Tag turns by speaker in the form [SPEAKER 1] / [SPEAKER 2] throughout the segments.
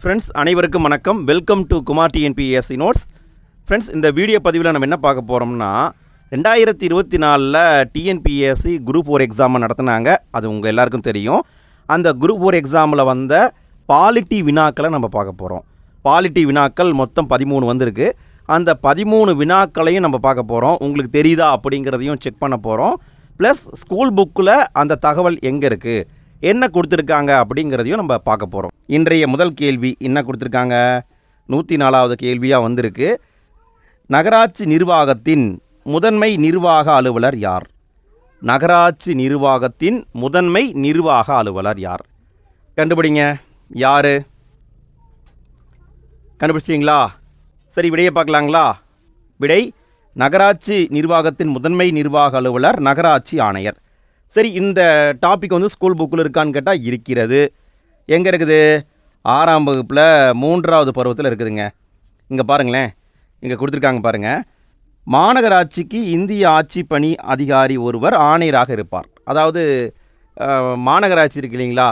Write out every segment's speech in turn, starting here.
[SPEAKER 1] Friends அனைவருக்கும் வணக்கம். Welcome to Kumar TNPSC notes. Friends, இந்த வீடியோ பதிவில் நம்ம என்ன பார்க்க போகிறோம்னா 2024 டிஎன்பிஎஸ்சி குரூப் 4 எக்ஸாமை நடத்தினாங்க. அது உங்கள் எல்லாருக்கும் தெரியும். அந்த குரூப் 4 எக்ஸாமில் வந்த பாலிட்டி வினாக்களை நம்ம பார்க்க போகிறோம். பாலிட்டி வினாக்கள் மொத்தம் 13 வந்திருக்கு. அந்த 13 வினாக்களையும் நம்ம பார்க்க போகிறோம். உங்களுக்கு தெரியுதா அப்படிங்கிறதையும் செக் பண்ண போகிறோம். ப்ளஸ் ஸ்கூல் புக்கில் அந்த தகவல் எங்கே இருக்குது, என்ன கொடுத்துருக்காங்க அப்படிங்கிறதையும் நம்ம பார்க்க போகிறோம். இன்றைய முதல் கேள்வி என்ன கொடுத்துருக்காங்க, 104வது கேள்வியாக வந்திருக்கு. நகராட்சி நிர்வாகத்தின் முதன்மை நிர்வாக அலுவலர் யார்? நகராட்சி நிர்வாகத்தின் முதன்மை நிர்வாக அலுவலர் யார்? கண்டுபிடிங்க. யார்? கண்டுபிடிச்சிங்களா? சரி, விடையை பார்க்கலாங்களா? விடை, நகராட்சி நிர்வாகத்தின் முதன்மை நிர்வாக அலுவலர் நகராட்சி ஆணையர். சரி, இந்த டாபிக் வந்து ஸ்கூல் புக்கில் இருக்கான்னு கேட்டால் இருக்கிறது. எங்கே இருக்குது? 6ஆம் வகுப்பில் 3வது பருவத்தில் இருக்குதுங்க. இங்கே பாருங்களேன், இங்கே கொடுத்துருக்காங்க பாருங்கள். மாநகராட்சிக்கு இந்திய ஆட்சி பணி அதிகாரி ஒருவர் ஆணையராக இருப்பார். அதாவது மாநகராட்சி இருக்கு இல்லைங்களா,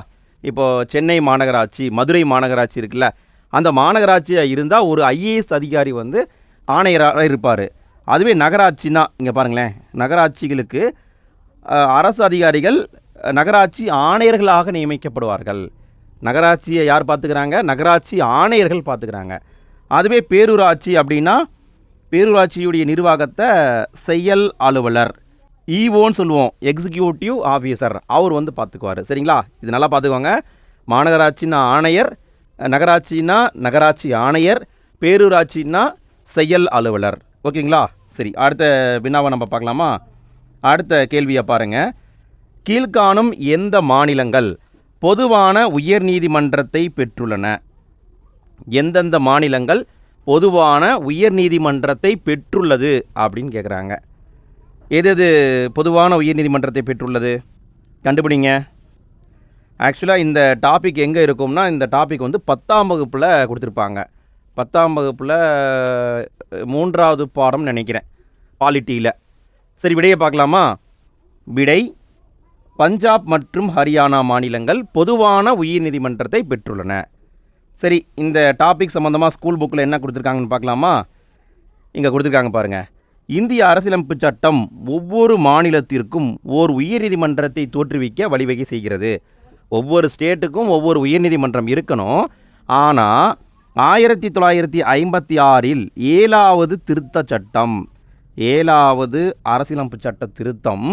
[SPEAKER 1] இப்போது சென்னை மாநகராட்சி, மதுரை மாநகராட்சி இருக்குல்ல, அந்த மாநகராட்சியாக இருந்தால் ஒரு ஐஏஎஸ் அதிகாரி வந்து ஆணையராக இருப்பார். அதுவே நகராட்சினா இங்கே பாருங்களேன், நகராட்சிகளுக்கு அரசு அதிகாரிகள் நகராட்சி ஆணையர்களாக நியமிக்கப்படுவார்கள். நகராட்சியை யார் பார்த்துக்கிறாங்க? நகராட்சி ஆணையர்கள் பார்த்துக்கிறாங்க. அதுவே பேரூராட்சி அப்படின்னா பேரூராட்சியுடைய நிர்வாகத்தை செயல் அலுவலர், ஈஓன்னு சொல்லுவோம், எக்ஸிக்யூட்டிவ் ஆஃபீஸர், அவர் வந்து பார்த்துக்குவார். சரிங்களா? இது நல்லா பார்த்துக்குவாங்க. மாநகராட்சின்னா ஆணையர், நகராட்சின்னா நகராட்சி ஆணையர், பேரூராட்சின்னா செயல் அலுவலர். ஓகேங்களா? சரி, அடுத்த வினாவை நம்ம பார்க்கலாமா? அடுத்த கேள்வியை பாருங்கள். கீழ்காணும் எந்த மாநிலங்கள் பொதுவான உயர்நீதிமன்றத்தை பெற்றுள்ளன? எந்தெந்த மாநிலங்கள் பொதுவான உயர்நீதிமன்றத்தை பெற்றுள்ளது அப்படின்னு கேட்குறாங்க. எது பொதுவான உயர்நீதிமன்றத்தை பெற்றுள்ளது? கண்டுபிடிங்க. ஆக்சுவலாக இந்த டாபிக் எங்கே இருக்கும்னா, இந்த டாபிக் வந்து 10ஆம் வகுப்பில் கொடுத்துருப்பாங்க. 10ஆம் வகுப்பில் 3வது பாடம் நினைக்கிறேன், பாலிட்டியில். சரி, விடையை பார்க்கலாமா? விடை, பஞ்சாப் மற்றும் ஹரியானா மாநிலங்கள் பொதுவான உயர்நீதிமன்றத்தை பெற்றுள்ளன. சரி, இந்த டாபிக் சம்மந்தமாக ஸ்கூல் புக்கில் என்ன கொடுத்துருக்காங்கன்னு பார்க்கலாமா? இங்கே கொடுத்துருக்காங்க பாருங்கள். இந்திய அரசியலமைப்பு சட்டம் ஒவ்வொரு மாநிலத்திற்கும் ஓர் உயர்நீதிமன்றத்தை தோற்றுவிக்க வழிவகை செய்கிறது. ஒவ்வொரு ஸ்டேட்டுக்கும் ஒவ்வொரு உயர்நீதிமன்றம் இருக்கணும். ஆனால் 1956 7வது திருத்த சட்டம், 7வது அரசியலமைப்பு சட்ட திருத்தம்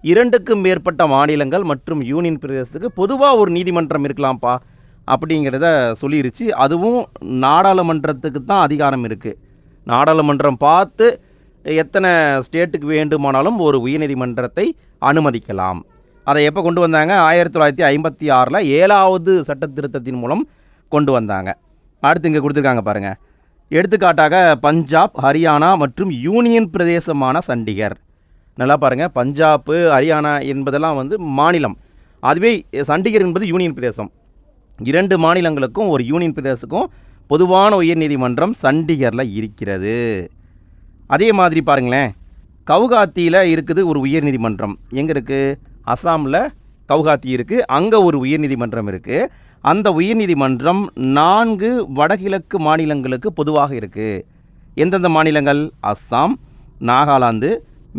[SPEAKER 1] 2க்கும் மேற்பட்ட மாநிலங்கள் மற்றும் யூனியன் பிரதேசத்துக்கு பொதுவாக ஒரு நீதிமன்றம் இருக்கலாம்ப்பா அப்படிங்கிறத சொல்லிருச்சு. அதுவும் நாடாளுமன்றத்துக்கு தான் அதிகாரம் இருக்குது. நாடாளுமன்றம் பார்த்து எத்தனை ஸ்டேட்டுக்கு வேண்டுமானாலும் ஒரு உயர்நீதிமன்றத்தை அனுமதிக்கலாம். அதை எப்போ கொண்டு வந்தாங்க? 1956 7வது சட்ட திருத்தத்தின் மூலம் கொண்டு வந்தாங்க. அடுத்து இங்கே கொடுத்துருக்காங்க பாருங்கள். எடுத்துக்காட்டாக பஞ்சாப், ஹரியானா மற்றும் யூனியன் பிரதேசமான சண்டிகர். நல்லா பாருங்கள், பஞ்சாப்பு, ஹரியானா என்பதெல்லாம் வந்து மாநிலம். அதுவே சண்டிகர் என்பது யூனியன் பிரதேசம். 2 மாநிலங்களுக்கும் ஒரு யூனியன் பிரதேசத்துக்கும் பொதுவான உயர்நீதிமன்றம் சண்டிகரில் இருக்கிறது. அதே மாதிரி பாருங்களேன், கவுகாத்தியில் இருக்குது ஒரு உயர்நீதிமன்றம். எங்கே இருக்குது? அசாமில் கவுகாத்தி இருக்குது. அங்கே ஒரு உயர்நீதிமன்றம் இருக்குது. அந்த உயர்நீதிமன்றம் 4 வடகிழக்கு மாநிலங்களுக்கு பொதுவாக இருக்குது. எந்தெந்த மாநிலங்கள்? அஸ்ஸாம், நாகாலாந்து,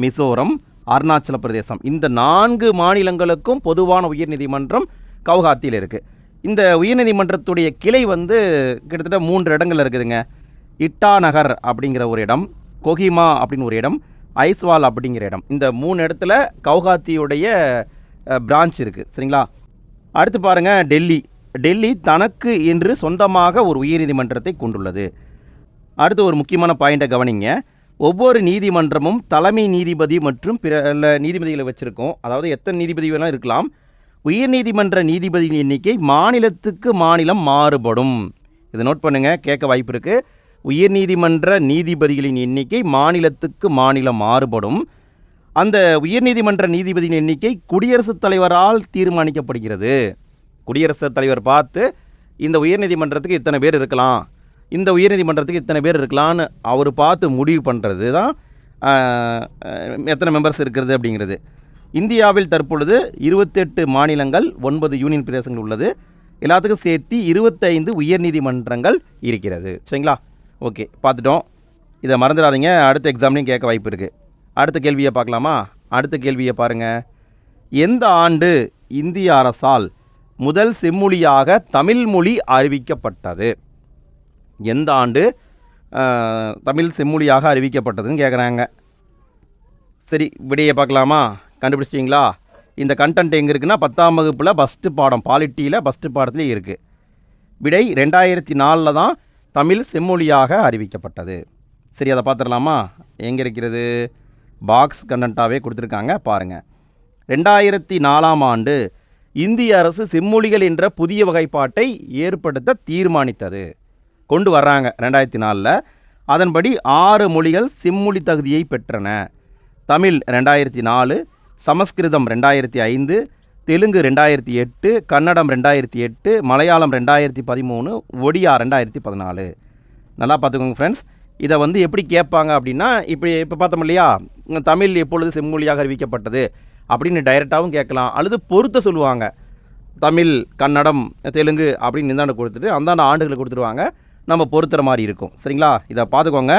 [SPEAKER 1] மிசோரம், அருணாச்சல பிரதேசம். இந்த 4 மாநிலங்களுக்கும் பொதுவான உயர்நீதிமன்றம் கவுகாத்தியில் இருக்குது. இந்த உயர்நீதிமன்றத்துடைய கிளை வந்து கிட்டத்தட்ட 3 இடங்கள் இருக்குதுங்க. இட்டாநகர் அப்படிங்கிற ஒரு இடம், கொஹிமா அப்படின்னு ஒரு இடம், ஐஸ்வால் அப்படிங்கிற இடம். இந்த 3 இடத்துல கவுகாத்தியுடைய பிரான்ச் இருக்குது. சரிங்களா? அடுத்து பாருங்கள், டெல்லி தனக்கு என்று சொந்தமாக ஒரு உயர்நீதிமன்றத்தை கொண்டுள்ளது. அடுத்து ஒரு முக்கியமான பாயிண்ட்டை கவனிங்க. ஒவ்வொரு நீதிமன்றமும் தலைமை நீதிபதி மற்றும் பிற நீதிபதிகளை வச்சுருக்கோம். அதாவது எத்தனை நீதிபதி வேணாலும் இருக்கலாம். உயர்நீதிமன்ற நீதிபதியின் எண்ணிக்கை மாநிலத்துக்கு மாநிலம் மாறுபடும். இதை நோட் பண்ணுங்கள், கேட்க வாய்ப்பு இருக்குது. உயர்நீதிமன்ற நீதிபதிகளின் எண்ணிக்கை மாநிலத்துக்கு மாநிலம் மாறுபடும். அந்த உயர்நீதிமன்ற நீதிபதியின் எண்ணிக்கை குடியரசுத் தலைவரால் தீர்மானிக்கப்படுகிறது. குடியரசுத் தலைவர் பார்த்து இந்த உயர்நீதிமன்றத்துக்கு இத்தனை பேர் இருக்கலாம், இந்த உயர்நீதிமன்றத்துக்கு இத்தனை பேர் இருக்கலான்னு அவர் பார்த்து முடிவு பண்ணுறது தான் எத்தனை மெம்பர்ஸ் இருக்கிறது அப்படிங்கிறது. இந்தியாவில் தற்பொழுது 28 மாநிலங்கள், 9 யூனியன் பிரதேசங்கள் உள்ளது. எல்லாத்துக்கும் சேர்த்து 25 உயர்நீதிமன்றங்கள் இருக்கிறது. சரிங்களா? ஓகே, பார்த்துட்டோம். இதை மறந்துடாதீங்க, அடுத்த எக்ஸாம்லையும் கேட்க வாய்ப்பு இருக்குது. அடுத்த கேள்வியை பார்க்கலாமா? அடுத்த கேள்வியை பாருங்கள். எந்த ஆண்டு இந்திய அரசால் முதல் செம்மொழியாக தமிழ் மொழி அறிவிக்கப்பட்டது? எந்த ஆண்டு தமிழ் செம்மொழியாக அறிவிக்கப்பட்டதுன்னு கேட்குறாங்க. சரி, விடையை பார்க்கலாமா? கண்டுபிடிச்சிட்டிங்களா? இந்த கண்டென்ட் எங்கே இருக்குன்னா 10ஆம் வகுப்பில் ஃபஸ்ட்டு பாடம் பாலிட்டியில் ஃபஸ்ட்டு பாடத்துலேயே இருக்குது. விடை 2004 தான் தமிழ் செம்மொழியாக அறிவிக்கப்பட்டது. சரி, அதை பார்த்துடலாமா? எங்கே இருக்கிறது? பாக்ஸ் கண்டென்ட்டாகவே கொடுத்துருக்காங்க பாருங்கள். 2004ஆம் ஆண்டு இந்திய அரசு செம்மொழிகள் என்ற புதிய வகைப்பாட்டை ஏற்படுத்த தீர்மானித்தது. கொண்டு வர்றாங்க 2004. அதன்படி 6 மொழிகள் செம்மொழி தகுதியை பெற்றன. தமிழ் 2004, சமஸ்கிருதம் 2005, தெலுங்கு 2008, கன்னடம் 2008, மலையாளம் 2013, ஒடியா 2014. நல்லா பார்த்துக்கோங்க ஃப்ரெண்ட்ஸ். இதை எப்படி கேட்பாங்க அப்படின்னா, இப்போ பார்த்தோம் இல்லையா, தமிழ் எப்பொழுது செம்மொழியாக அறிவிக்கப்பட்டது அப்படின்னு டைரெக்டாகவும் கேட்கலாம், அல்லது பொறுத்த சொல்லுவாங்க. தமிழ், கன்னடம், தெலுங்கு அப்படின்னு இந்தாண்டு கொடுத்துட்டு அந்தாண்ட ஆண்டுகளை கொடுத்துருவாங்க. நம்ம பொறுத்துற மாதிரி இருக்கும். சரிங்களா? இதை பார்த்துக்கோங்க.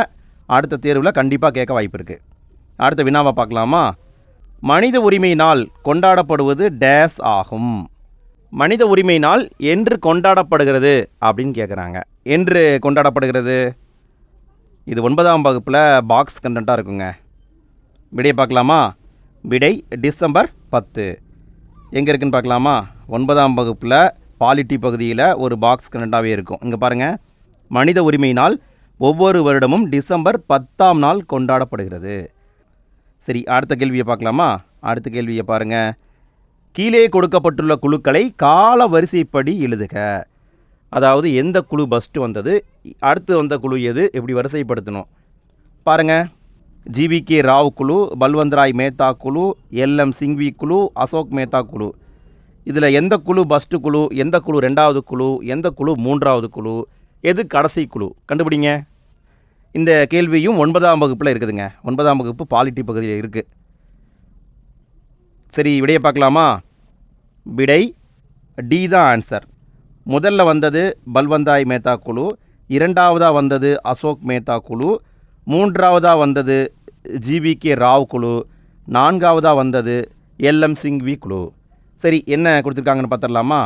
[SPEAKER 1] அடுத்த தேர்வில் கண்டிப்பாக கேட்க வாய்ப்பு இருக்குது. அடுத்த வினாவை பார்க்கலாமா? மனித உரிமை நாள் கொண்டாடப்படுவது டேஸ் ஆகும். மனித உரிமை நாள் என்று கொண்டாடப்படுகிறது அப்படின்னு கேட்குறாங்க. என்று கொண்டாடப்படுகிறது, இது 9ஆம் வகுப்பில் பாக்ஸ் கண்டென்ட்டாக இருக்குங்க. விடையை பார்க்கலாமா? விடை டிசம்பர் 10. எங்கே இருக்குன்னு பார்க்கலாமா? 9ஆம் வகுப்பில் பாலிட்டி பகுதியில் ஒரு பாக்ஸ் கண்டென்ட்டாகவே இருக்கும். இங்கே பாருங்கள், மனித உரிமை நாள் ஒவ்வொரு வருடமும் டிசம்பர் 10ஆம் நாள் கொண்டாடப்படுகிறது. சரி, அடுத்த கேள்வியை பார்க்கலாமா? அடுத்த கேள்வியை பாருங்கள். கீழே கொடுக்கப்பட்டுள்ள குழுக்களை கால வரிசைப்படி எழுதுக. அதாவது எந்த குழு ஃபஸ்ட்டு வந்தது, அடுத்து வந்த குழு எது, எப்படி வரிசைப்படுத்தணும் பாருங்கள். ஜிவிகே ராவ் குழு, பல்வந்த்ராய் மேத்தா குழு, எல்எம் சிங்வி குழு, அசோக் மேத்தா குழு. இதில் எந்த குழு ஃபஸ்ட்டு குழு, எந்த குழு 2வது குழு, எந்த குழு 3வது குழு, எது கடைசி குழு கண்டுபிடிங்க. இந்த கேள்வியும் 9ஆம் வகுப்பில் இருக்குதுங்க. 9ஆம் வகுப்பு பாலிட்டி பகுதியில் இருக்குது. சரி, விடையை பார்க்கலாமா? விடை டி தான் ஆன்சர். முதல்ல வந்தது பல்வந்தாய் மேத்தா குழு, 2வதாக வந்தது அசோக் மேத்தா குழு, 3வதாக வந்தது ஜிவிகே ராவ் குழு, 4வதாக வந்தது எல்எம் சிங்வி குழு. சரி, என்ன கொடுத்துருக்காங்கன்னு பார்த்துடலாமா?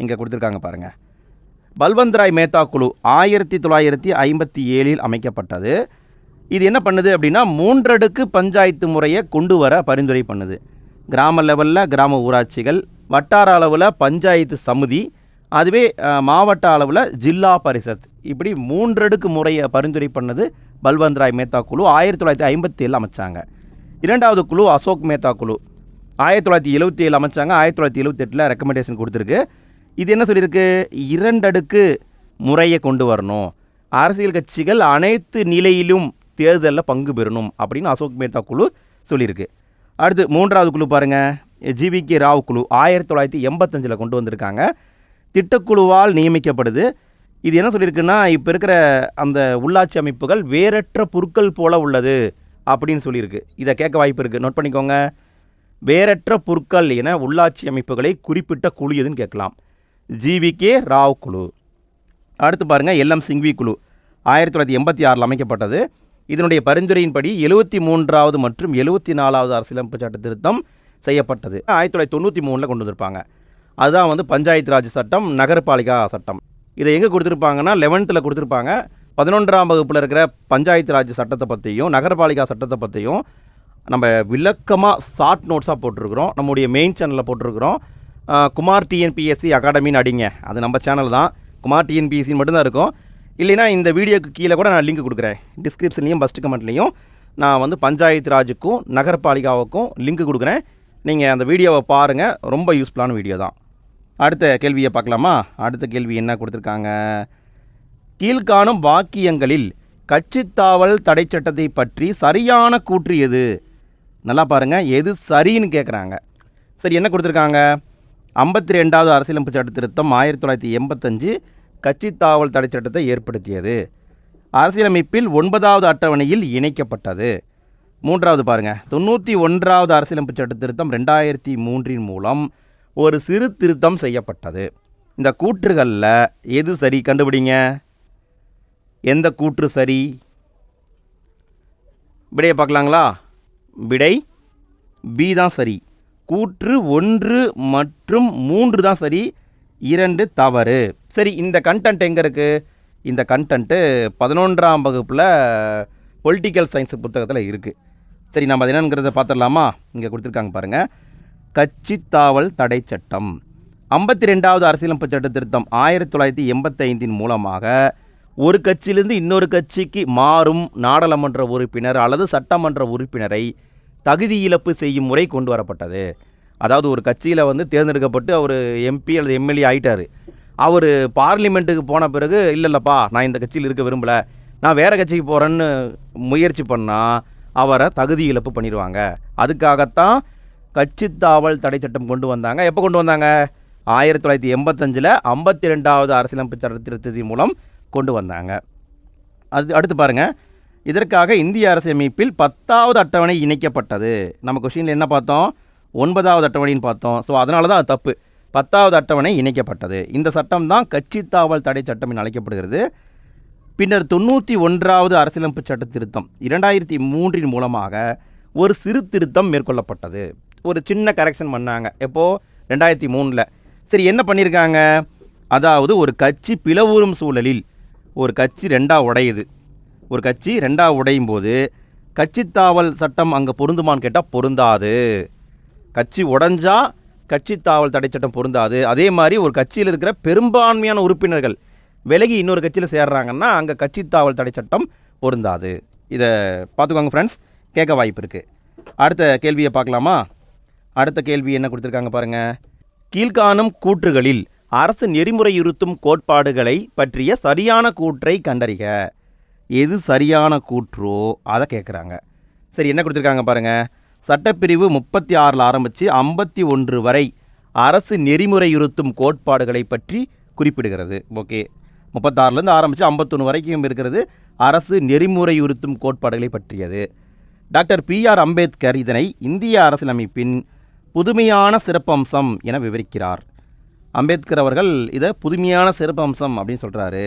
[SPEAKER 1] இங்கே கொடுத்துருக்காங்க பாருங்கள். பல்வந்த்ராய் மேத்தா குழு 1957 அமைக்கப்பட்டது. இது என்ன பண்ணுது அப்படின்னா, 3 அடுக்கு பஞ்சாயத்து முறையை கொண்டு வர பரிந்துரை பண்ணுது. கிராம லெவலில் கிராம ஊராட்சிகள், வட்டார அளவில் பஞ்சாயத்து சமிதி, அதுவே மாவட்ட அளவில் ஜில்லா பரிஷத், இப்படி 3 அடுக்கு முறையை பரிந்துரை பண்ணது பல்வந்த்ராய் மேத்தா குழு 1957 அமைச்சாங்க. 2வது குழு அசோக் மேத்தா குழு 1977 அமைச்சாங்க. 1978 ரெக்கமெண்டேஷன் கொடுத்துருக்கு. இது என்ன சொல்லியிருக்கு? 2 அடுக்கு முறையை கொண்டு வரணும், அரசியல் கட்சிகள் அனைத்து நிலையிலும் தேர்தலில் பங்கு பெறணும் அப்படின்னு அசோக் மேத்தா குழு சொல்லியிருக்கு. அடுத்து 3வது குழு பாருங்கள், ஜிவிகே ராவ் குழு 1985 கொண்டு வந்திருக்காங்க. திட்டக்குழுவால் நியமிக்கப்படுது. இது என்ன சொல்லியிருக்குன்னா, இப்போ இருக்கிற அந்த உள்ளாட்சி அமைப்புகள் வேறற்ற பொருட்கள் போல உள்ளது அப்படின்னு சொல்லியிருக்கு. இதை கேட்க வாய்ப்பு இருக்குது, நோட் பண்ணிக்கோங்க. வேறற்ற பொருட்கள் என உள்ளாட்சி அமைப்புகளை குறிப்பிட்ட குழு எதுன்னு கேட்கலாம். ஜிவிகே ராவ் குழு. அடுத்து பாருங்கள், எல்எம் சிங்வி குழு 1986 அமைக்கப்பட்டது. இதனுடைய பரிந்துரையின்படி 73வது மற்றும் 74வது அரசியலமைப்பு சட்ட திருத்தம் செய்யப்பட்டது. 1993 கொண்டு வந்திருப்பாங்க. அதுதான் பஞ்சாயத்து ராஜ் சட்டம், நகரபாலிகா சட்டம். இதை எங்கே கொடுத்துருப்பாங்கன்னா 11th கொடுத்துருப்பாங்க. 11ஆம் வகுப்பில் இருக்கிற பஞ்சாயத்து ராஜ் சட்டத்தை பற்றியும் நகரபாலிகா சட்டத்தை பற்றியும் நம்ம விளக்கமாக ஷார்ட் நோட்ஸாக போட்டிருக்கிறோம். நம்முடைய மெயின் சேனலில் போட்டிருக்கிறோம். குமார் டிஎன்பிஎஸ்சி அகாடமின்னு அடிங்க, அது நம்ம சேனல் தான். குமார் டிஎன்பிஎஸ்சின்னு மட்டும்தான் இருக்கும். இல்லைனா இந்த வீடியோக்கு கீழே கூட நான் லிங்க் கொடுக்குறேன், டிஸ்கிரிப்ஷன்லேயும் ஃபஸ்ட்டு கமெண்ட்லேயும் நான் பஞ்சாயத்து ராஜுக்கும் நகரபாலிகாவுக்கும் லிங்க் கொடுக்குறேன். நீங்கள் அந்த வீடியோவை பாருங்கள், ரொம்ப யூஸ்ஃபுல்லான வீடியோ தான். அடுத்த கேள்வியை பார்க்கலாமா? அடுத்த கேள்வி என்ன கொடுத்துருக்காங்க? கீழ்காணும் வாக்கியங்களில் கட்சித்தாவல் தடை சட்டத்தை பற்றி சரியான கூற்று எது? நல்லா பாருங்கள், எது சரின்னு கேட்குறாங்க. சரி, என்ன கொடுத்துருக்காங்க? 52வது அரசியலமைப்பு சட்ட திருத்தம் 1985 கட்சித்தாவல் தடை சட்டத்தை ஏற்படுத்தியது. அரசியலமைப்பில் 9வது அட்டவணையில் இணைக்கப்பட்டது. 3வது பாருங்கள், 91வது அரசியலமைப்பு சட்ட திருத்தம் 2003 மூலம் ஒரு சிறு திருத்தம் செய்யப்பட்டது. இந்த கூற்றுகளில் எது சரி கண்டுபிடிங்க. எந்த கூற்று சரி? விடையை பார்க்கலாங்களா? விடை பி தான் சரி. கூற்று 1 மற்றும் 3 தான் சரி, 2 தவறு. சரி, இந்த கண்டென்ட் எங்கே இருக்குது? இந்த கண்டென்ட்டு 11ஆம் வகுப்பில் பொலிட்டிக்கல் சயின்ஸ் புத்தகத்தில் இருக்குது. சரி, நம்ம அது என்னங்கிறத பார்த்துடலாமா? இங்கே கொடுத்துருக்காங்க பாருங்கள். கட்சி தாவல் தடை சட்டம் 52வது அரசியலமைப்பு சட்ட திருத்தம் 1985 மூலமாக ஒரு கட்சியிலிருந்து இன்னொரு கட்சிக்கு மாறும் நாடாளுமன்ற உறுப்பினர் அல்லது சட்டமன்ற உறுப்பினரை தகுதி இழப்பு செய்யும் முறை கொண்டு வரப்பட்டது. அதாவது ஒரு கட்சியில் தேர்ந்தெடுக்கப்பட்டு அவர் எம்பி அல்லது எம்எல்ஏ ஆகிட்டார். அவர் பார்லிமெண்ட்டுக்கு போன பிறகு இல்லைல்லப்பா நான் இந்த கட்சியில் இருக்க விரும்பலை, நான் வேறு கட்சிக்கு போகிறேன்னு முயற்சி பண்ணால் அவரை தகுதி இழப்பு பண்ணிடுவாங்க. அதுக்காகத்தான் கட்சி தாவல் தடை சட்டம் கொண்டு வந்தாங்க. எப்போ கொண்டு வந்தாங்க? 1985 52வது அரசியலமைப்பு சட்ட திருத்தத்தின் மூலம் கொண்டு வந்தாங்க. அடுத்து பாருங்கள். இதற்காக இந்திய அரசியலமைப்பில் 10வது அட்டவணை இணைக்கப்பட்டது. நம்ம கொஸ்டினில் என்ன பார்த்தோம்? 9வது அட்டவணைன்னு பார்த்தோம். ஸோ அதனால தான் அது தப்பு. 10வது அட்டவணை இணைக்கப்பட்டது. இந்த சட்டம் தான் கட்சி தாவல் தடை சட்டம் என அழைக்கப்படுகிறது. பின்னர் 91வது அரசியலமைப்பு சட்ட திருத்தம் 2003 மூலமாக ஒரு சிறு திருத்தம் மேற்கொள்ளப்பட்டது. ஒரு சின்ன கரெக்ஷன் பண்ணாங்க. எப்போது? 2003. சரி, என்ன பண்ணியிருக்காங்க? அதாவது ஒரு கட்சி பிளவுறும் சூழலில் ஒரு கட்சி ரெண்டாக உடையுது. ஒரு கட்சி ரெண்டாக உடையும் போது கட்சி தாவல் சட்டம் அங்கே பொருந்துமான்னு கேட்டால் பொருந்தாது. கட்சி உடஞ்சா கட்சி தாவல் தடை சட்டம் பொருந்தாது. அதே மாதிரி ஒரு கட்சியில் இருக்கிற பெரும்பான்மையான உறுப்பினர்கள் விலகி இன்னொரு கட்சியில் சேர்றாங்கன்னா அங்கே கட்சி தாவல் தடை சட்டம் பொருந்தாது. இதை பார்த்துக்கோங்க ஃப்ரெண்ட்ஸ், கேட்க வாய்ப்பு இருக்குது. அடுத்த கேள்வியை பார்க்கலாமா? அடுத்த கேள்வி என்ன கொடுத்துருக்காங்க பாருங்கள். கீழ்காணும் கூற்றுகளில் அரசு நெறிமுறையுறுத்தும் கோட்பாடுகளை பற்றிய சரியான கூற்றை கண்டறிக. எது சரியான கூற்றோ அதை கேட்குறாங்க. சரி, என்ன கொடுத்துருக்காங்க பாருங்கள். சட்டப்பிரிவு 36 ஆரம்பித்து 51 வரை அரசு நெறிமுறையுறுத்தும் கோட்பாடுகளை பற்றி குறிப்பிடுகிறது. ஓகே, 36லேருந்து ஆரம்பித்து 51 வரைக்கும் இருக்கிறது அரசு நெறிமுறையுறுத்தும் கோட்பாடுகளை பற்றியது. டாக்டர் பிஆர் அம்பேத்கர் இதனை இந்திய அரசியலமைப்பின் புதுமையான சிறப்பம்சம் என விவரிக்கிறார். அம்பேத்கர் அவர்கள் இதை புதுமையான சிறப்பம்சம் அப்படின்னு சொல்கிறாரு.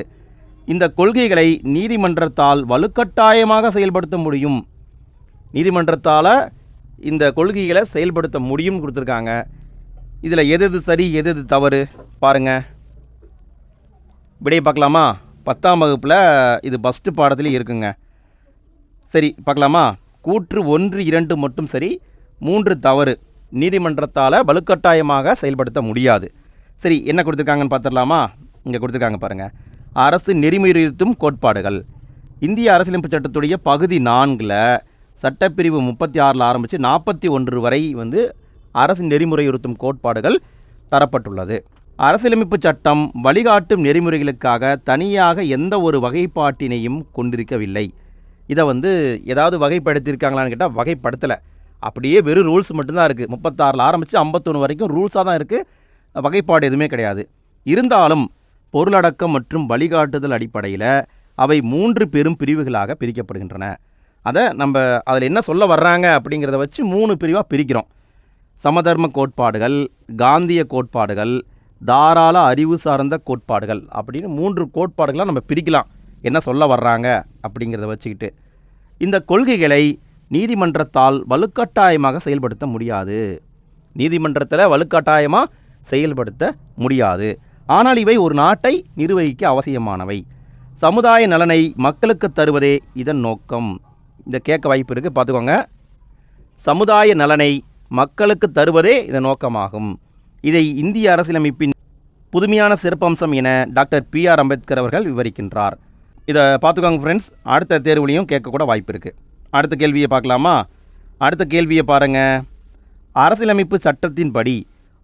[SPEAKER 1] இந்த கொள்கைகளை நீதிமன்றத்தால் வலுக்கட்டாயமாக செயல்படுத்த முடியும். நீதிமன்றத்தால் இந்த கொள்கைகளை செயல்படுத்த முடியும்னு கொடுத்துருக்காங்க. இதில் எது சரி எது தவறு பாருங்கள். விடையை பார்க்கலாமா? 10ஆம் வகுப்பில் இது ஃபஸ்ட்டு பாடத்துலேயும் இருக்குங்க. சரி, பார்க்கலாமா? கூற்று 1, 2 மட்டும் சரி, 3 தவறு. நீதிமன்றத்தால் வலுக்கட்டாயமாக செயல்படுத்த முடியாது. சரி, என்ன கொடுத்துருக்காங்கன்னு பார்த்துடலாமா? இங்கே கொடுத்துருக்காங்க பாருங்கள். அரசு நெறிமுறையுறுத்தும் கோட்பாடுகள் இந்திய அரசியலமைப்பு சட்டத்துடைய பகுதி 4 சட்டப்பிரிவு 36 ஆரம்பித்து 41 வரை அரசு நெறிமுறையுறுத்தும் கோட்பாடுகள் தரப்பட்டுள்ளது. அரசியலமைப்பு சட்டம் வழிகாட்டும் நெறிமுறைகளுக்காக தனியாக எந்த ஒரு வகைப்பாட்டினையும் கொண்டிருக்கவில்லை. இதை ஏதாவது வகைப்படுத்தியிருக்காங்களான்னு கேட்டால் வகைப்படுத்தலை. அப்படியே வெறும் ரூல்ஸ் மட்டும்தான் இருக்குது. 36 ஆரம்பித்து 51 வரைக்கும் ரூல்ஸாக தான் இருக்குது, வகைப்பாடு எதுவுமே கிடையாது. இருந்தாலும் பொருளடக்கம் மற்றும் வழிகாட்டுதல் அடிப்படையில் அவை 3 பெரும் பிரிவுகளாக பிரிக்கப்படுகின்றன. அதை நம்ம அதில் என்ன சொல்ல வர்றாங்க அப்படிங்கிறத வச்சு 3 பிரிவாக பிரிக்கிறோம். சமதர்ம கோட்பாடுகள், காந்திய கோட்பாடுகள், தாராள அறிவு சார்ந்த கோட்பாடுகள் அப்படின்னு 3 கோட்பாடுகளாக நம்ம பிரிக்கலாம். என்ன சொல்ல வர்றாங்க அப்படிங்கிறத வச்சுக்கிட்டு இந்த கொள்கைகளை நீதிமன்றத்தால் வலுக்கட்டாயமாக செயல்படுத்த முடியாது. நீதிமன்றத்தில் வலுக்கட்டாயமாக செயல்படுத்த முடியாது. ஆனால் இவை ஒரு நாட்டை நிர்வகிக்க அவசியமானவை. சமுதாய நலனை மக்களுக்கு தருவதே இதன் நோக்கம். இதை கேட்க வாய்ப்பு இருக்குது, பார்த்துக்கோங்க. சமுதாய நலனை மக்களுக்கு தருவதே இதன் நோக்கமாகும். இதை இந்திய அரசியலமைப்பின் புதுமையான சிறப்பம்சம் என டாக்டர் பிஆர் அம்பேத்கர் அவர்கள் விவரிக்கின்றார். இதை பார்த்துக்கோங்க ஃப்ரெண்ட்ஸ். அடுத்த தேர்வுலையும் கேட்கக்கூட வாய்ப்பு இருக்குது. அடுத்த கேள்வியை பார்க்கலாமா? அடுத்த கேள்வியை பாருங்கள். அரசியலமைப்பு சட்டத்தின்படி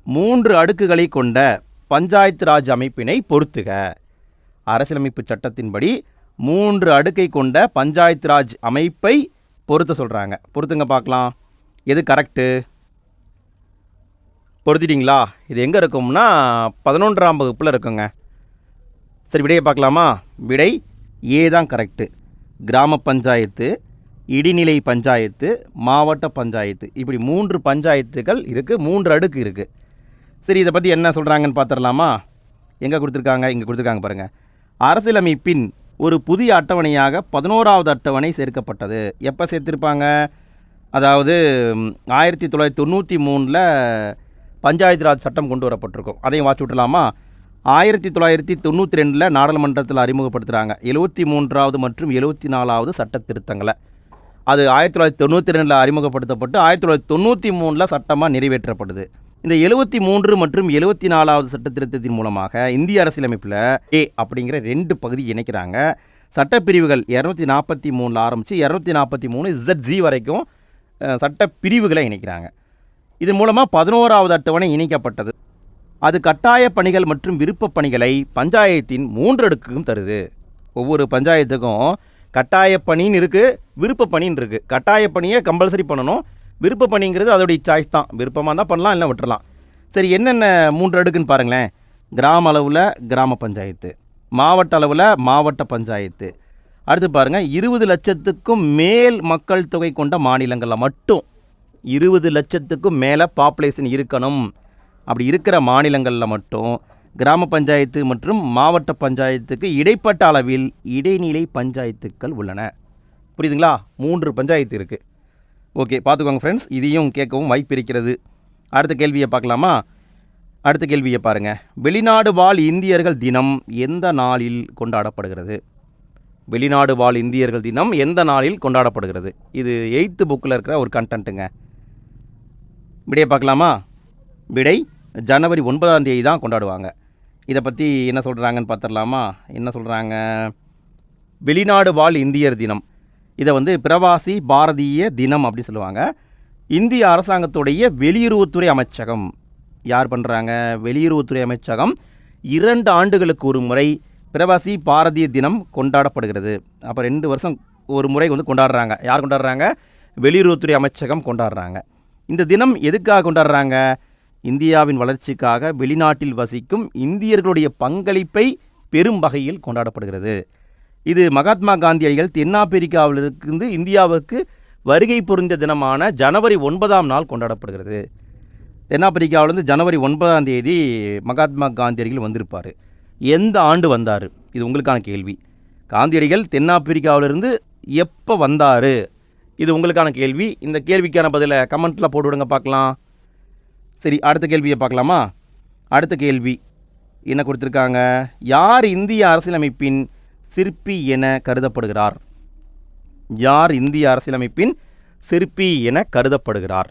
[SPEAKER 1] 3 அடுக்குகளை கொண்ட பஞ்சாயத்து ராஜ் அமைப்பினை பொறுத்துக. அரசியலமைப்பு சட்டத்தின்படி 3 அடுக்கை கொண்ட பஞ்சாயத்து ராஜ் அமைப்பை பொறுத்த சொல்கிறாங்க. பொறுத்துங்க பார்க்கலாம். எது கரெக்டு? பொறுத்திட்டிங்களா? இது எங்கே இருக்கும்னா 11ஆம் வகுப்பில் இருக்குங்க. சரி, விடையை பார்க்கலாமா? விடை ஏ தான் கரெக்டு. கிராம பஞ்சாயத்து, இடிநிலை பஞ்சாயத்து, மாவட்ட பஞ்சாயத்து, இப்படி 3 பஞ்சாயத்துகள் இருக்குது, 3 அடுக்கு இருக்குது. சரி, இதை பற்றி என்ன சொல்கிறாங்கன்னு பார்த்துடலாமா? எங்கே கொடுத்துருக்காங்க? இங்கே கொடுத்துருக்காங்க பாருங்கள். அரசியலமைப்பின் ஒரு புதிய அட்டவணையாக 11வது அட்டவணை சேர்க்கப்பட்டது. எப்போ சேர்த்துருப்பாங்க? அதாவது 1993 பஞ்சாயத்து ராஜ் சட்டம் கொண்டு வரப்பட்டிருக்கும். அதையும் வாட்சி விட்டுலாமா? 1992 நாடாளுமன்றத்தில் அறிமுகப்படுத்துகிறாங்க 73வது மற்றும் 74வது சட்ட திருத்தங்களை. அது 1992 அறிமுகப்படுத்தப்பட்டு 1993 சட்டமாக நிறைவேற்றப்படுது. இந்த 73 மற்றும் 74வது சட்ட திருத்தத்தின் மூலமாக இந்திய அரசியலமைப்பில் அப்படிங்கிற 2 பகுதி இணைக்கிறாங்க. சட்டப்பிரிவுகள் 243 ஆரம்பித்து 243 ZG வரைக்கும் சட்ட பிரிவுகளை இணைக்கிறாங்க. இதன் மூலமாக 11வது அட்டவணை இணைக்கப்பட்டது. அது கட்டாய பணிகள் மற்றும் விருப்ப பணிகளை பஞ்சாயத்தின் 3 அடுக்குக்கும் தருது. ஒவ்வொரு பஞ்சாயத்துக்கும் கட்டாய பணின்னு இருக்குது, விருப்ப பணின்னு இருக்குது. கட்டாய பணியை கம்பல்சரி பண்ணணும், விருப்ப பணிங்கிறது அதோடைய சாய்ஸ் தான். விருப்பமாக தான் பண்ணலாம், இல்லை விட்டுறலாம். சரி, என்னென்ன 3 அடுக்குன்னு பாருங்களேன். கிராம அளவில் கிராம பஞ்சாயத்து, மாவட்ட அளவில் மாவட்ட பஞ்சாயத்து. அடுத்து பாருங்கள், 20 லட்சத்துக்கும் மேல் மக்கள் தொகை கொண்ட மாநிலங்களில் மட்டும் 20 லட்சத்துக்கும் மேலே பாப்புலேஷன் இருக்கணும். அப்படி இருக்கிற மாநிலங்களில் மட்டும் கிராம பஞ்சாயத்து மற்றும் மாவட்ட பஞ்சாயத்துக்கு இடைப்பட்ட அளவில் இடைநிலை பஞ்சாயத்துக்கள் உள்ளன. புரியுதுங்களா? 3 பஞ்சாயத்து இருக்குது. ஓகே, பார்த்துக்கோங்க ஃப்ரெண்ட்ஸ். இதையும் கேட்கவும் வாய்ப்பு இருக்கிறது. அடுத்த கேள்வியை பார்க்கலாமா? அடுத்த கேள்வியை பாருங்கள். வெளிநாடு வாழ் இந்தியர்கள் தினம் எந்த நாளில் கொண்டாடப்படுகிறது? வெளிநாடு வாழ் இந்தியர்கள் தினம் எந்த நாளில் கொண்டாடப்படுகிறது? இது 8th புக்கில் இருக்கிற ஒரு கண்டென்ட்டுங்க. விடையை பார்க்கலாமா? விடை ஜனவரி 9ஆம் தேதி தான் கொண்டாடுவாங்க. இதை பற்றி என்ன சொல்கிறாங்கன்னு பார்த்துடலாமா? என்ன சொல்கிறாங்க? வெளிநாடு வாழ் இந்தியர் தினம், இதை பிரவாசி பாரதிய தினம் அப்படி சொல்லுவாங்க. இந்திய அரசாங்கத்துடைய வெளியுறவுத்துறை அமைச்சகம் யார் பண்ணுறாங்க? வெளியுறவுத்துறை அமைச்சகம் 2 ஆண்டுகளுக்கு ஒரு முறை பிரவாசி பாரதிய தினம் கொண்டாடப்படுகிறது. அப்போ 2 வருஷம் ஒரு முறை கொண்டாடுறாங்க. யார் கொண்டாடுறாங்க? வெளியுறவுத்துறை அமைச்சகம் கொண்டாடுறாங்க. இந்த தினம் எதுக்காக கொண்டாடுறாங்க? இந்தியாவின் வளர்ச்சிக்காக வெளிநாட்டில் வசிக்கும் இந்தியர்களுடைய பங்களிப்பை பெரும் வகையில் கொண்டாடப்படுகிறது. இது மகாத்மா காந்தியடிகள் தென்னாப்பிரிக்காவிலிருந்து இந்தியாவுக்கு வருகை புரிந்த தினமான ஜனவரி 9ஆம் நாள் கொண்டாடப்படுகிறது. தென்னாப்பிரிக்காவிலிருந்து ஜனவரி 9ஆம் தேதி மகாத்மா காந்தியடிகள் வந்திருப்பார். எந்த ஆண்டு வந்தார்? இது உங்களுக்கான கேள்வி. காந்தியடிகள் தென்னாப்பிரிக்காவிலிருந்து எப்போ வந்தார்? இது உங்களுக்கான கேள்வி. இந்த கேள்விக்கான பதிலை கமெண்ட்டில் போட்டுவிடுங்க பார்க்கலாம். சரி, அடுத்த கேள்வியை பார்க்கலாமா? அடுத்த கேள்வி என்ன கொடுத்துருக்காங்க? யார் இந்திய அரசியலமைப்பின் சிற்பி என கருதப்படுகிறார்? யார் இந்திய அரசியலமைப்பின் சிற்பி என கருதப்படுகிறார்?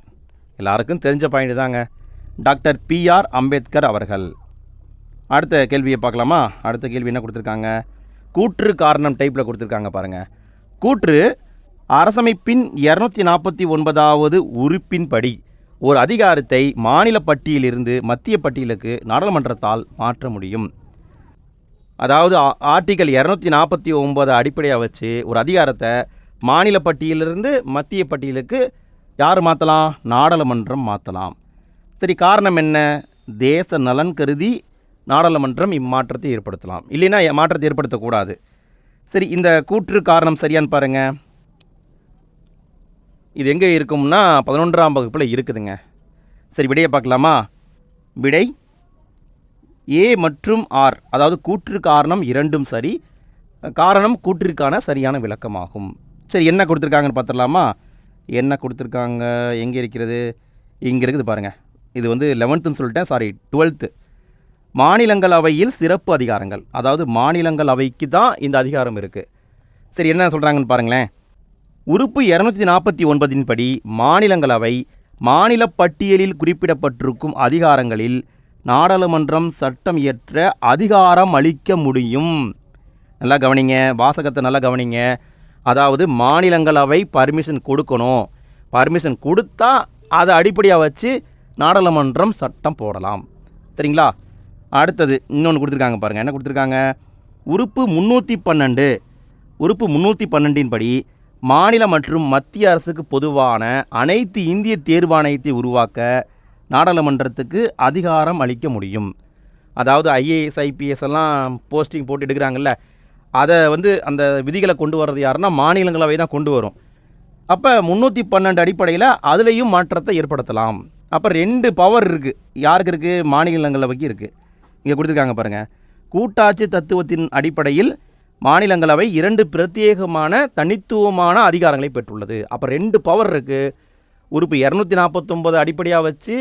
[SPEAKER 1] எல்லாருக்கும் தெரிஞ்ச பாயிண்ட் தாங்க, டாக்டர் PR அம்பேத்கர் அவர்கள். அடுத்த கேள்வியை பார்க்கலாமா? அடுத்த கேள்வி என்ன கொடுத்துருக்காங்க? கூற்று காரணம் டைப்பில் கொடுத்துருக்காங்க பாருங்கள். கூற்று அரசமைப்பின் 249வது உறுப்பின்படி ஒரு அதிகாரத்தை மாநில பட்டியலிருந்து மத்திய பட்டியலுக்கு நாடாளுமன்றத்தால் மாற்ற முடியும். அதாவது ஆர்டிகல் 249 அடிப்படையாக வச்சு ஒரு அதிகாரத்தை மாநில பட்டியலிருந்து மத்திய பட்டியலுக்கு யார் மாற்றலாம்? நாடாளுமன்றம் மாற்றலாம். சரி, காரணம் என்ன? தேச நலன் கருதி நாடாளுமன்றம் இம்மாற்றத்தை ஏற்படுத்தலாம், இல்லைன்னா மாற்றத்தை ஏற்படுத்தக்கூடாது. சரி, இந்த கூற்று காரணம் சரியான்னு பாருங்கள். இது எங்கே இருக்கும்னா 11ஆம் வகுப்பில் இருக்குதுங்க. சரி, விடையை பார்க்கலாமா? விடை A மற்றும் R, அதாவது கூற்று காரணம் இரண்டும் சரி. காரணம் கூற்றிற்கான சரியான விளக்கமாகும். சரி, என்ன கொடுத்துருக்காங்கன்னு பார்த்துடலாமா? என்ன கொடுத்துருக்காங்க? எங்கே இருக்கிறது? இங்கே இருக்குது பாருங்கள். இது 11ன்னு சொல்லிட்டேன், சாரி 12th. மாநிலங்களவையில் சிறப்பு அதிகாரங்கள், அதாவது மாநிலங்களவைக்கு தான் இந்த அதிகாரம் இருக்குது. சரி, என்ன சொல்கிறாங்கன்னு பாருங்களேன். உறுப்பு 249 படி மாநிலங்களவை மாநில பட்டியலில் குறிப்பிடப்பட்டிருக்கும் அதிகாரங்களில் நாடாளுமன்றம் சட்டம் இயற்ற அதிகாரம் அளிக்க முடியும். நல்லா கவனிங்க, வாசகத்தை நல்லா கவனிங்க. அதாவது மாநிலங்களவை பர்மிஷன் கொடுக்கணும். பர்மிஷன் கொடுத்தா அதை அடிப்படையாக வச்சு நாடாளுமன்றம் சட்டம் போடலாம். சரிங்களா? அடுத்தது இன்னொன்று கொடுத்துருக்காங்க பாருங்கள். என்ன கொடுத்துருக்காங்க? உறுப்பு 312 உறுப்பு 312 படி மாநில மற்றும் மத்திய அரசுக்கு பொதுவான அனைத்து இந்திய தேர்வாணையத்தை உருவாக்க நாடாளுமன்றத்துக்கு அதிகாரம் அளிக்க முடியும். அதாவது IAS IPS எல்லாம் போஸ்டிங் போட்டு எடுக்கிறாங்கல்ல, அதை அந்த விதிகளை கொண்டு வர்றது யாருன்னா மாநிலங்களவை தான் கொண்டு வரும். அப்போ 312 அடிப்படையில் அதுலேயும் மாற்றத்தை ஏற்படுத்தலாம். அப்போ 2 பவர் இருக்குது. யாருக்கு இருக்குது? மாநிலங்களவைக்கு இருக்குது. இங்கே கொடுத்துருக்காங்க பாருங்கள். கூட்டாட்சி தத்துவத்தின் அடிப்படையில் மாநிலங்களவை 2 பிரத்யேகமான தனித்துவமான அதிகாரங்களை பெற்றுள்ளது. அப்போ 2 பவர் இருக்குது. உறுப்பு 249 அடிப்படையாக வச்சு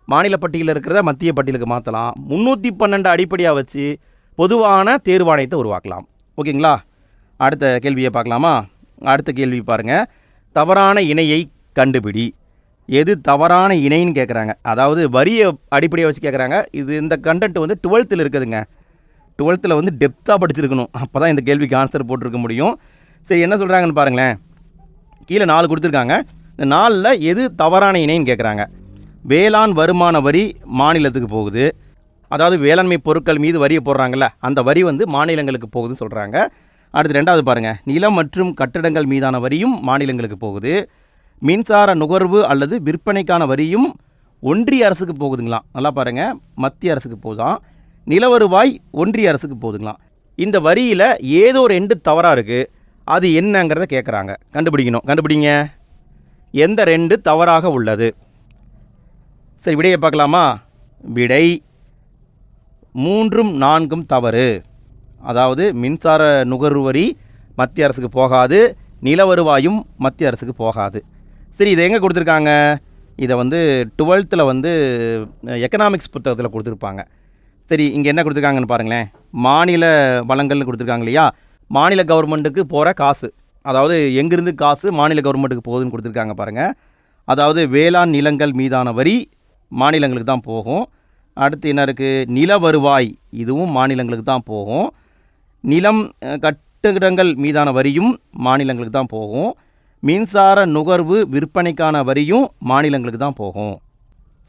[SPEAKER 1] மாநில பட்டியலில் இருக்கிறத மத்திய பட்டியலுக்கு மாற்றலாம். 312 அடிப்படையாக வச்சு பொதுவான தேர்வாணையத்தை உருவாக்கலாம். ஓகேங்களா? அடுத்த கேள்வியை பார்க்கலாமா? அடுத்த கேள்வி பாருங்கள். தவறான இணையை கண்டுபிடி. எது தவறான இணைன்னு கேட்குறாங்க. அதாவது வரியை அடிப்படையாக வச்சு கேட்குறாங்க. இந்த கண்டென்ட் 12th இருக்குதுங்க. 12th டெப்த்தாக படிச்சிருக்கணும். அப்போ தான் இந்த கேள்விக்கு ஆன்சர் போட்டிருக்க முடியும். சரி, என்ன சொல்கிறாங்கன்னு பாருங்களேன். கீழே 4 கொடுத்துருக்காங்க. இந்த 4ல் எது தவறான இணைன்னு கேட்குறாங்க. வேளாண் வருமான வரி மாநிலத்துக்கு போகுது. அதாவது வேளாண்மை பொருட்கள் மீது வரியை போடுறாங்கல்ல, அந்த வரி மாநிலங்களுக்கு போகுதுன்னு சொல்கிறாங்க. அடுத்து 2வது பாருங்கள். நிலம் மற்றும் கட்டடங்கள் மீதான வரியும் மாநிலங்களுக்கு போகுது. மின்சார நுகர்வு அல்லது விற்பனைக்கான வரியும் ஒன்றிய அரசுக்கு போகுதுங்களாம். நல்லா பாருங்கள், மத்திய அரசுக்கு போகுதான். நில வருவாய் ஒன்றிய அரசுக்கு போகுதுங்களாம். இந்த வரியில் ஏதோ 2 தவறாக இருக்குது. அது என்னங்கிறத கேட்குறாங்க. கண்டுபிடிங்க. எந்த 2 தவறாக உள்ளது? சரி, விடையை பார்க்கலாமா? விடை 3ம் 4ம் தவறு. அதாவது மின்சார நுகர்வு வரி மத்திய அரசுக்கு போகாது, நில வருவாயும் மத்திய அரசுக்கு போகாது. சரி, இதை எங்கே கொடுத்துருக்காங்க? இதை 12th எக்கனாமிக்ஸ் புத்தகத்தில் கொடுத்துருப்பாங்க. சரி, இங்கே என்ன கொடுத்துருக்காங்கன்னு பாருங்களேன். மாநில வளங்கள்னு கொடுத்துருக்காங்க இல்லையா? மாநில கவர்மெண்ட்டுக்கு போகிற காசு, அதாவது எங்கேருந்து காசு மாநில கவர்மெண்ட்டுக்கு போகுதுன்னு கொடுத்துருக்காங்க பாருங்கள். அதாவது வேளாண் நிலங்கள் மீதான வரி மாநிலங்களுக்கு தான் போகும். அடுத்து என்ன இருக்குது? நில வருவாய், இதுவும் மாநிலங்களுக்கு தான் போகும். நிலம் கட்டடங்கள் மீதான வரியும் மாநிலங்களுக்கு தான் போகும். மின்சார நுகர்வு விற்பனைக்கான வரியும் மாநிலங்களுக்கு தான் போகும்.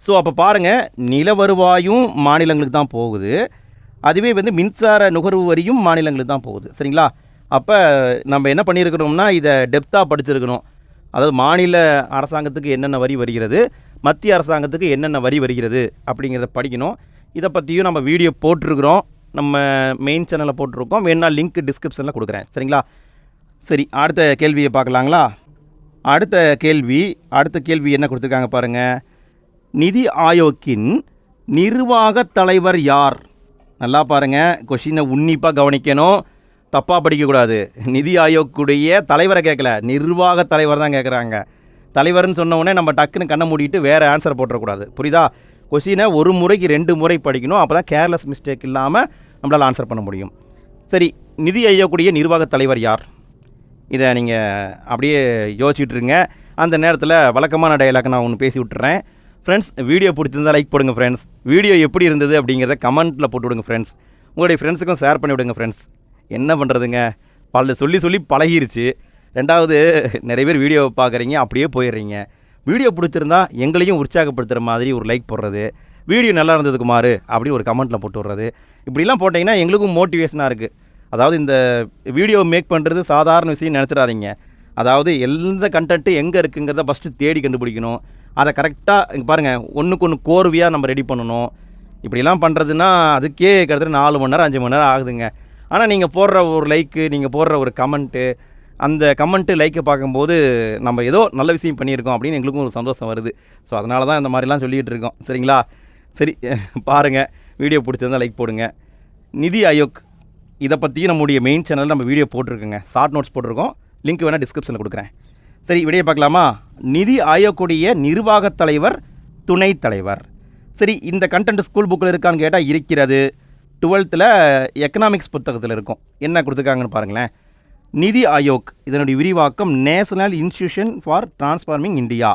[SPEAKER 1] ஸோ அப்போ பாருங்கள், நில வருவாயும் மாநிலங்களுக்கு தான் போகுது. அதுவே மின்சார நுகர்வு வரியும் மாநிலங்களுக்கு தான் போகுது. சரிங்களா? அப்போ நம்ம என்ன பண்ணியிருக்கணும்னா இதை டெப்த்தாக படிச்சிருக்கணும். அதாவது மாநில அரசாங்கத்துக்கு என்னென்ன வரி வருகிறது, மத்திய அரசாங்கத்துக்கு என்னென்ன வரி வருகிறது அப்படிங்கிறத படிக்கணும். இதை பற்றியும் நம்ம வீடியோ போட்டிருக்கிறோம். நம்ம மெயின் சேனலில் போட்டிருக்கோம். வேணா லிங்க் டிஸ்கிரிப்ஷனில் கொடுக்குறேன். சரிங்களா? சரி, அடுத்த கேள்வியை பார்க்கலாங்களா? அடுத்த கேள்வி என்ன கொடுத்துருக்காங்க பாருங்கள். நிதி ஆயோக்கின் நிர்வாக தலைவர் யார்? நல்லா பாருங்கள், கொஷினை உன்னிப்பாக கவனிக்கணும், தப்பாக படிக்கக்கூடாது. நிதி ஆயோக்குடைய தலைவரை கேட்கல, நிர்வாக தலைவர் தான் கேட்குறாங்க. தலைவர்னு சொன்ன உடனே நம்ம டக்குன்னு கண்ணை மூடிட்டு வேறு ஆன்சர் போட்டுறக்கூடாது. புரியுதா? கொஷினை 1 முறைக்கு 2 முறை படிக்கணும். அப்போ தான் கேர்லெஸ் மிஸ்டேக் இல்லாமல் நம்மளால் ஆன்சர் பண்ண முடியும். சரி, நிதி ஆயோக்குடைய நிர்வாக தலைவர் யார்? இதை நீங்கள் அப்படியே யோசிச்சுட்ருங்க. அந்த நேரத்தில் வழக்கமான டயலாக் நான் ஒன்று பேசி விட்டுறேன். ஃப்ரெண்ட்ஸ், வீடியோ பிடிச்சிருந்தால் லைக் போடுங்க ஃப்ரெண்ட்ஸ். வீடியோ எப்படி இருந்தது அப்படிங்கிறத கமெண்ட்டில் போட்டு விடுங்க ஃப்ரெண்ட்ஸ். உங்களுடைய ஃப்ரெண்ட்ஸுக்கும் ஷேர் பண்ணி விடுங்க ஃப்ரெண்ட்ஸ். என்ன பண்ணுறதுங்க, சொல்லி பழகிருச்சு. 2வது, நிறைய பேர் வீடியோ பார்க்குறீங்க, அப்படியே போயிடுறீங்க. வீடியோ பிடிச்சிருந்தா எங்களையும் உற்சாகப்படுத்துகிற மாதிரி ஒரு லைக் போடுறது, வீடியோ நல்லா இருந்தது குமார் அப்படின்னு ஒரு கமெண்ட்டில் போட்டு விட்றது, இப்படிலாம் போட்டிங்கன்னா எங்களுக்கும் மோட்டிவேஷனாக இருக்குது. அதாவது இந்த வீடியோ மேக் பண்ணுறது சாதாரண விஷயம் நினச்சிடாதீங்க. அதாவது எந்த கண்டென்ட்டு எங்கே இருக்குங்கிறத ஃபஸ்ட்டு தேடி கண்டுபிடிக்கணும். அதை கரெக்டாக இங்கே பாருங்கள், ஒன்றுக்கு ஒன்று கோர்வையாக நம்ம ரெடி பண்ணணும். இப்படிலாம் பண்ணுறதுன்னா அதுக்கே கிட்டத்தட்ட 4 மணி நேரம் 5 மணி நேரம் ஆகுதுங்க. ஆனால் நீங்கள் போடுற ஒரு லைக்கு, நீங்கள் போடுற ஒரு கமெண்ட்டு, அந்த கமெண்ட்டு லைக்கை பார்க்கும்போது நம்ம ஏதோ நல்ல விஷயம் பண்ணியிருக்கோம் அப்படின்னு எங்களுக்கும் ஒரு சந்தோஷம் வருது. ஸோ அதனால தான் இந்த மாதிரிலாம் சொல்லிகிட்டு இருக்கோம். சரிங்களா? சரி, பாருங்கள், வீடியோ பிடிச்சிருந்தால் லைக் போடுங்க. நிதி ஆயோக் இதை பற்றியும் நம்முடைய மெயின் சேனலில் நம்ம வீடியோ போட்டிருக்கோங்க, ஷார்ட் நோட்ஸ் போட்டிருக்கோம். லிங்க் வேணால் டிஸ்கிரிப்ஷனில் கொடுக்குறேன். சரி, விடையை பார்க்கலாமா? நிதி ஆயோக்குடைய நிர்வாகத் தலைவர், துணைத் தலைவர். சரி, இந்த கண்டென்ட் ஸ்கூல் புக்கில் இருக்கான்னு கேட்டால் இருக்கிறது. 12th எக்கனாமிக்ஸ் புத்தகத்தில் இருக்கும். என்ன கொடுத்துருக்காங்கன்னு பாருங்களேன். நிதி ஆயோக் இதனுடைய விரிவாக்கம் national institution for transforming India.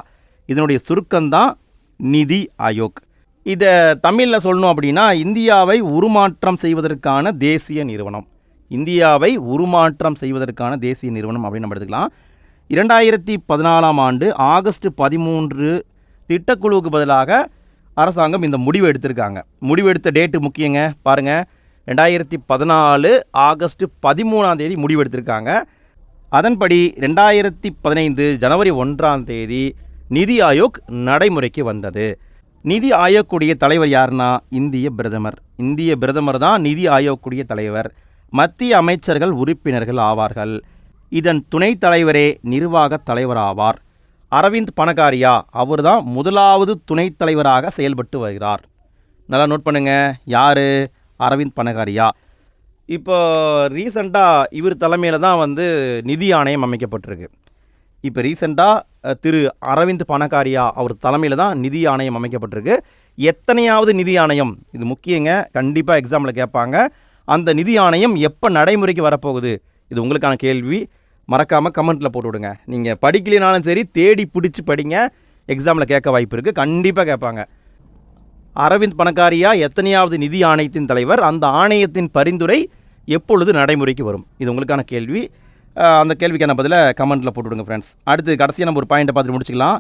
[SPEAKER 1] இதனுடைய சுருக்கம்தான் நிதி ஆயோக். இதை தமிழில் சொல்லணும் அப்படின்னா இந்தியாவை உருமாற்றம் செய்வதற்கான தேசிய நிறுவனம். இந்தியாவை உருமாற்றம் செய்வதற்கான தேசிய நிறுவனம் அப்படின்னு நம்ம எடுத்துக்கலாம். 2014 ஆண்டு ஆகஸ்ட் 13 திட்டக்குழுவுக்கு பதிலாக அரசாங்கம் இந்த முடிவு எடுத்திருக்காங்க. முடிவு எடுத்த டேட்டு முக்கியங்க. பாருங்கள், 2014 ஆகஸ்ட் 13 முடிவு எடுத்திருக்காங்க. அதன்படி 2015 ஜனவரி 1 நிதி ஆயோக் நடைமுறைக்கு வந்தது. நிதி ஆயோக்குடைய தலைவர் யாருன்னா இந்திய பிரதமர். இந்திய பிரதமர் தான் நிதி ஆயோக்குடைய தலைவர். மத்திய அமைச்சர்கள் உறுப்பினர்கள் ஆவார்கள். இதன் துணைத் தலைவரே நிர்வாக தலைவர் ஆவார். அரவிந்த் பனகாரியா அவர் தான் 1வது துணைத் தலைவராக செயல்பட்டு வருகிறார். நல்லா நோட் பண்ணுங்க, யார்? அரவிந்த் பனகாரியா. இப்போ ரீசெண்டாக இவர் தலைமையில் தான் வந்து நிதி ஆணையம் அமைக்கப்பட்டிருக்கு. இப்போ ரீசெண்டாக திரு அரவிந்த் பனகாரியா அவர் தலைமையில் தான் நிதி ஆணையம் அமைக்கப்பட்டிருக்கு. எத்தனையாவது நிதி ஆணையம்? இது முக்கியங்க, கண்டிப்பாக எக்ஸாமில் கேட்பாங்க. அந்த நிதி ஆணையம் எப்போ நடைமுறைக்கு வரப்போகுது? இது உங்களுக்கான கேள்வி. மறக்காமல் கமெண்ட்டில் போட்டு விடுங்க. நீங்கள் படிக்கலைனாலும் சரி, தேடி பிடிச்சி படிங்க, எக்ஸாமில் கேட்க வாய்ப்பு இருக்குது, கண்டிப்பாக கேட்பாங்க. அரவிந்த் பனகாரியா எத்தனையாவது நிதி ஆணையத்தின் தலைவர்? அந்த ஆணையத்தின் பரிந்துரை எப்பொழுது நடைமுறைக்கு வரும்? இது உங்களுக்கான கேள்வி. அந்த கேள்விக்கான பதிலை கமெண்ட்டில் போட்டுவிடுங்க ஃப்ரெண்ட்ஸ். அடுத்து கடைசியாக நம்ம ஒரு பாயிண்ட்டை பார்த்துட்டு முடிச்சுக்கலாம்.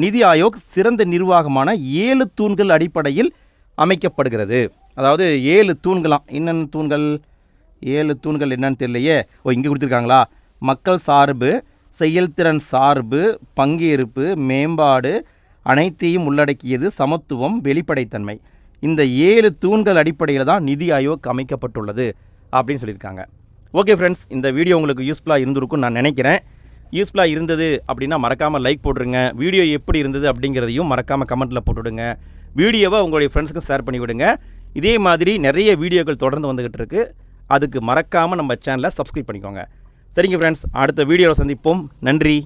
[SPEAKER 1] நிதி ஆயோக் சிறந்த நிர்வாகமான 7 தூண்கள் அடிப்படையில் அமைக்கப்படுகிறது. அதாவது 7 தூண்களாம். என்னென்ன தூண்கள்? 7 தூண்கள் என்னன்னு தெரியலையே. இங்கே கொடுத்துருக்காங்களா? மக்கள் சார்பு, செயல்திறன் சார்பு, பங்கேற்பு, மேம்பாடு, அனைத்தையும் உள்ளடக்கியது, சமத்துவம், வெளிப்படைத்தன்மை. இந்த 7 தூண்கள் அடிப்படையில் தான் நிதி ஆயோக் அமைக்கப்பட்டுள்ளது அப்படின்னு சொல்லியிருக்காங்க. ஓகே ஃப்ரெண்ட்ஸ், இந்த வீடியோ உங்களுக்கு யூஸ்ஃபுல்லாக இருந்திருக்கும்னு நான் நினைக்கிறேன். யூஸ்ஃபுல்லாக இருந்தது அப்படின்னா மறக்காமல் லைக் போட்டுருங்க. வீடியோ எப்படி இருந்தது அப்படிங்கிறதையும் மறக்காமல் கமெண்ட்டில் போட்டுவிடுங்க. வீடியோவை உங்களுடைய ஃப்ரெண்ட்ஸுக்கும் ஷேர் பண்ணிவிடுங்க. இதே மாதிரி நிறைய வீடியோக்கள் தொடர்ந்து வந்துக்கிட்டு இருக்குது. அதுக்கு மறக்காமல் நம்ம சேனலை சப்ஸ்கிரைப் பண்ணிக்கோங்க. சரிங்க ஃப்ரெண்ட்ஸ், அடுத்த வீடியோவில் சந்திப்போம். நன்றி.